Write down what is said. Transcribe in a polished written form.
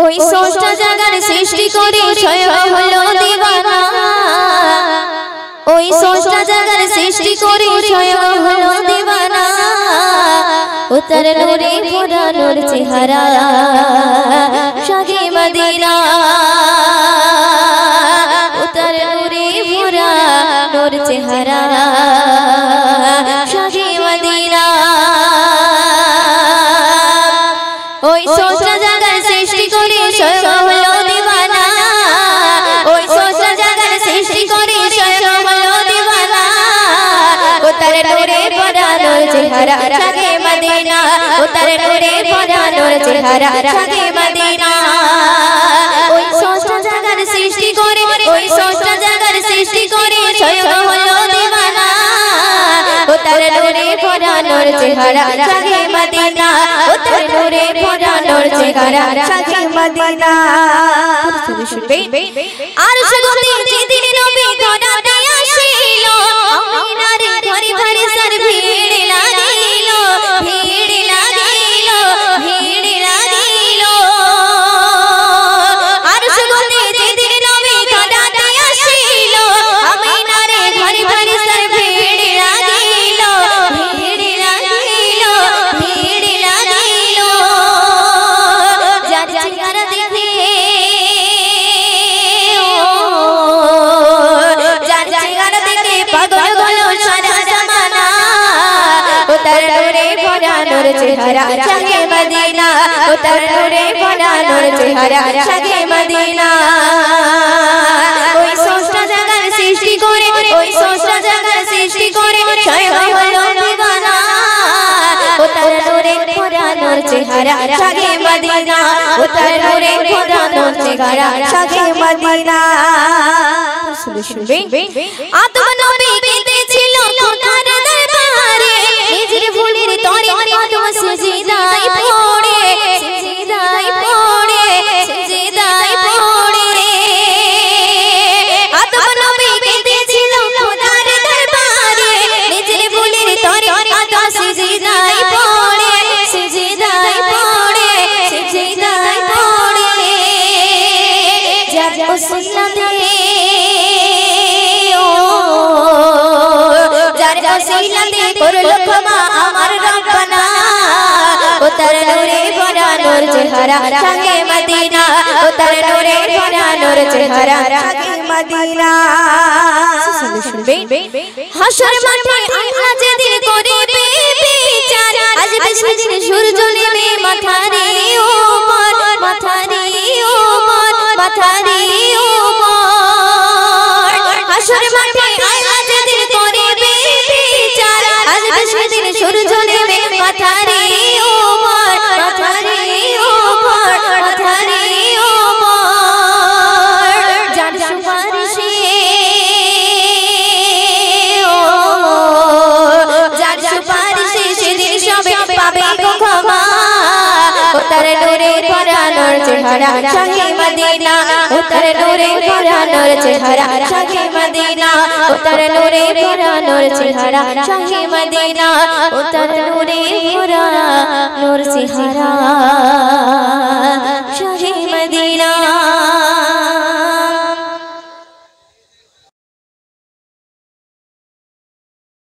ওই স্রষ্টা জাগার সৃষ্টি করে স্বয়ং হলো দিওয়ানা ওই স্রষ্টা জাগার সৃষ্টি করে স্বয়ং হলো দিওয়ানা ও তার নূরে ভরা নূর চেহারা শাহে মদিনা ও তার নূরে ভরা নূর চেহারা শাহে মদিনা ওই স্রষ্টা জাগার সৃষ্টি করে স্বয়ং হলো দিওয়ানা ওই স্রষ্টা জাগার সৃষ্টি করে স্বয়ং হলো দিওয়ানা ও তার নূরে ভরা নূর চেহারা শাহে মদিনা ও তার নূরে ভরা নূর চেহারা শাহে মদিনা ওই স্রষ্টা জাগার সৃষ্টি করে ওই স্রষ্টা জাগার সৃষ্টি করে স্বয়ং হলো দিওয়ানা ও তার নূরে ভরা নূর চেহারা শাহে মদিনা ও তার নূরে ভরা নূর চেহারা শাহে মদিনা আর শুধু যেদিন নবী ঘোড়াতে আসিল আমিনার ঘরে ঘরে সর ভিড় লাগিল ভিড় লাগিল ভিড় লাগিল আর শুধু যেদিন নবী ঘোড়াতে আসিল আমিনার ঘরে ঘরে সর ভিড় লাগিল ভিড় লাগিল ভিড় লাগিল যার চেহারা দেখে যার চেহারা দেখে পাগল হলো সারা জামানা ও তার নূরে ভরা নূর চেহারা শাহে মদিনা ও তার নূরে ভরা নূর চেহারা শাহে মদিনা ওই স্রষ্টা জাগার সৃষ্টি করে ওই স্রষ্টা জাগার সৃষ্টি করে স্বয়ং হলো দিওয়ানা ও তার নূরে ভরা নূর চেহারা শাহে মদিনা ও তার নূরে ভরা নূর চেহারা শাহে মদিনা আদম নবী কেঁদেছিল খোদার দরবারে নিজের ভুলের তরে আদম সিজদায় পড়ে সিজদায় পড়ে সিজদায় পড়ে আদম নবী কেঁদেছিল খোদার দরবারে নিজের ভুলের তরে আদম সিজদায় পড়ে সিজদায় পড়ে সিজদায় পড়ে যার ওসিলাতে যার ওসিলাতে করলো ক্ষমা আমার রব্বানা ও তার নূরে ভরা নূর চেহারা শাহে মদিনা ও তার নূরে ভরা নূর চেহারা শাহে মদিনা হাসর মাঠে আল্লাহ যেদিন করবে বিচার আসবে সেদিন সূর্য নেমে মাথারে ওপর মাথারে ওপর মাথারে ওপর হাসর মাঠে আল্লাহ যেদিন করবে বিচার আসবে সেদিন সূর্য নেমে মাথারে ওপর মাথারে ওপর মাথারে ওপর যার সুপারিশে যার সুপারিশে সেদিন সবে পাবে ক্ষমা ও তার নূরে ভরা নূর চেহারা শাহে মদিনা ও তার নূরে ভরা নূর চেহারা শাহে মদিনা ও তার নূরে ভরা নূর চেহারা শাহে মদিনা ও তার নূরে ভরা নূর চেহারা শাহে মদিনা।